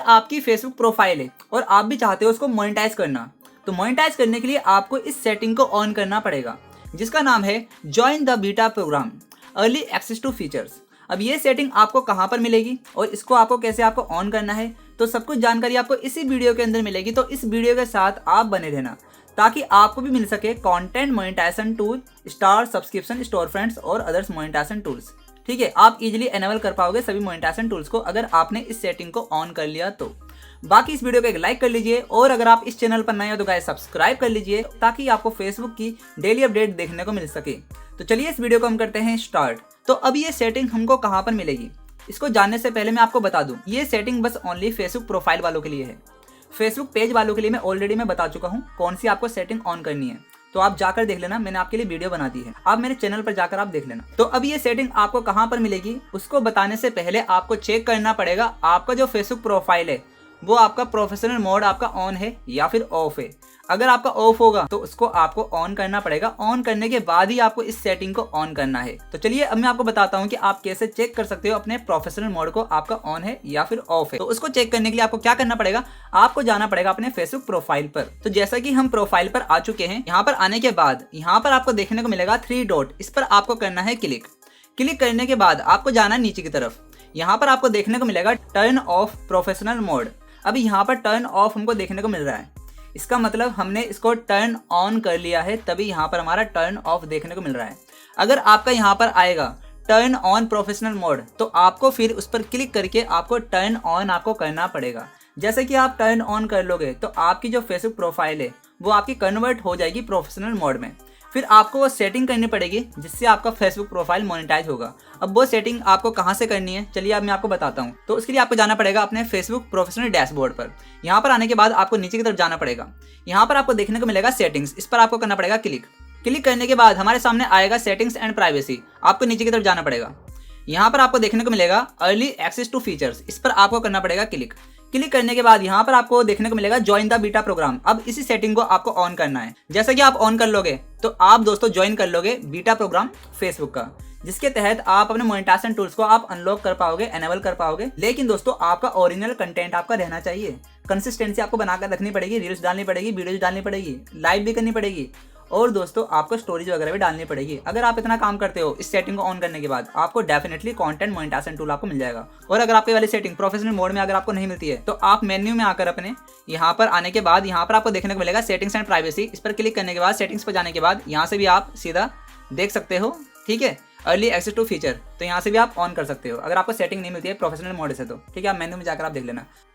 आपकी Facebook profile है और आप भी चाहते हो उसको मोनेटाइज करना, तो मोनेटाइज करने के लिए आपको इस सेटिंग को ऑन करना पड़ेगा, जिसका नाम है join the beta programme early access to features. अब ये सेटिंग आपको कहाँ पर मिलेगी और इसको आपको कैसे आपको ऑन करना है, तो सब कुछ जानकारी आपको इसी वीडियो के अंदर मिलेगी। तो इस वीडियो के साथ आप बने रहना ताकि आपको भी मिल सके content monetisation tool, star, subscription, store friends और अदर्स मोनेटाइजेशन टूल्स। ठीक है, आप इजीली एनेबल कर पाओगे सभी मोनेटाइजेशन टूल्स को अगर आपने इस सेटिंग को ऑन कर लिया तो। बाकी इस वीडियो को एक लाइक कर लीजिए और अगर आप इस चैनल पर नए हो तो गाइस सब्सक्राइब कर लीजिए ताकि आपको फेसबुक की डेली अपडेट देखने को मिल सके। तो चलिए इस वीडियो को हम करते हैं स्टार्ट। तो अब ये सेटिंग हमको कहाँ पर मिलेगी, इसको जानने से पहले मैं आपको बता दूं, ये सेटिंग बस ओनली फेसबुक प्रोफाइल वालों के लिए है। फेसबुक पेज वालों के लिए मैं ऑलरेडी बता चुका हूँ कौन सी आपको सेटिंग ऑन करनी है, तो आप जाकर देख लेना, मैंने आपके लिए वीडियो बना दी है, आप मेरे चैनल पर जाकर आप देख लेना। तो अब ये सेटिंग आपको कहाँ पर मिलेगी उसको बताने से पहले आपको चेक करना पड़ेगा आपका जो फेसबुक प्रोफाइल है वो आपका प्रोफेशनल मोड आपका ऑन है या फिर ऑफ है। अगर आपका ऑफ होगा तो उसको आपको ऑन करना पड़ेगा, ऑन करने के बाद ही आपको इस सेटिंग को ऑन करना है। तो चलिए अब मैं आपको बताता हूँ कि आप कैसे चेक कर सकते हो अपने प्रोफेशनल मोड को आपका ऑन है या फिर ऑफ है। तो उसको चेक करने के लिए आपको क्या करना पड़ेगा, आपको जाना पड़ेगा अपने फेसबुक प्रोफाइल पर। तो जैसा कि हम प्रोफाइल पर आ चुके हैं, यहाँ पर आने के बाद यहाँ पर आपको देखने को मिलेगा 3 डॉट, इस पर आपको करना है क्लिक। क्लिक करने के बाद आपको जाना है नीचे की तरफ, यहाँ पर आपको देखने को मिलेगा टर्न ऑफ प्रोफेशनल मोड। अभी यहाँ पर टर्न ऑफ हमको देखने को मिल रहा है, इसका मतलब हमने इसको टर्न ऑन कर लिया है, तभी यहाँ पर हमारा टर्न ऑफ देखने को मिल रहा है। अगर आपका यहाँ पर आएगा टर्न ऑन प्रोफेशनल मोड तो आपको फिर उस पर क्लिक करके आपको टर्न ऑन आपको करना पड़ेगा। जैसे कि आप टर्न ऑन कर लोगे तो आपकी जो फेसबुक प्रोफाइल है वो आपकी कन्वर्ट हो जाएगी प्रोफेशनल मोड में। फिर आपको वो सेटिंग करनी पड़ेगी जिससे आपका फेसबुक प्रोफाइल मोनेटाइज होगा। अब वो सेटिंग आपको कहाँ से करनी है, चलिए अब मैं आपको बताता हूँ। तो उसके लिए आपको जाना पड़ेगा अपने फेसबुक प्रोफेशनल डैशबोर्ड पर। यहाँ पर आने के बाद आपको नीचे की तरफ जाना पड़ेगा, यहाँ पर आपको देखने को मिलेगा सेटिंग्स, इस पर आपको करना पड़ेगा क्लिक। क्लिक करने के बाद हमारे सामने आएगा सेटिंग्स एंड प्राइवेसी, आपको नीचे की तरफ जाना पड़ेगा। यहाँ पर आपको देखने को मिलेगा अर्ली एक्सेस टू फीचर्स, इस पर आपको करना पड़ेगा क्लिक। क्लिक करने के बाद यहाँ पर आपको देखने को मिलेगा ज्वाइन द बीटा प्रोग्राम। अब इसी सेटिंग को आपको ऑन करना है। जैसा कि आप ऑन कर लोगे तो आप दोस्तों ज्वाइन कर लोगे बीटा प्रोग्राम फेसबुक का, जिसके तहत आप अपने मोनेटाइजेशन टूल्स को आप अनलॉक कर पाओगे, एनेबल कर पाओगे। लेकिन दोस्तों आपका ओरिजिनल कंटेंट आपका रहना चाहिए, कंसिस्टेंसी आपको बनाकर रखनी पड़ेगी, रील्स डालनी पड़ेगी, वीडियोज डालनी पड़ेगी, लाइव भी करनी पड़ेगी और दोस्तों आपको स्टोरेज वगैरह भी डालनी पड़ेगी। अगर आप इतना काम करते हो इस सेटिंग को ऑन करने के बाद आपको डेफिनेटली कंटेंट मोनेटाइजेशन टूल आपको मिल जाएगा। और अगर आपकी वाली सेटिंग प्रोफेशनल मोड में अगर आपको नहीं मिलती है तो आप मेन्यू में आकर अपने यहाँ पर आने के बाद यहाँ पर आपको देखने को मिलेगा सेटिंग्स एंड प्राइवेसी, इस पर क्लिक करने के बाद सेटिंग्स पर जाने के बाद यहाँ से भी आप सीधा देख सकते हो, ठीक है, अर्ली एक्सेस टू फीचर, तो यहाँ से भी आप ऑन कर सकते हो अगर आपको सेटिंग नहीं मिलती है प्रोफेशनल मोड से। तो ठीक है, आप मेन्यू में जाकर आप देख लेना।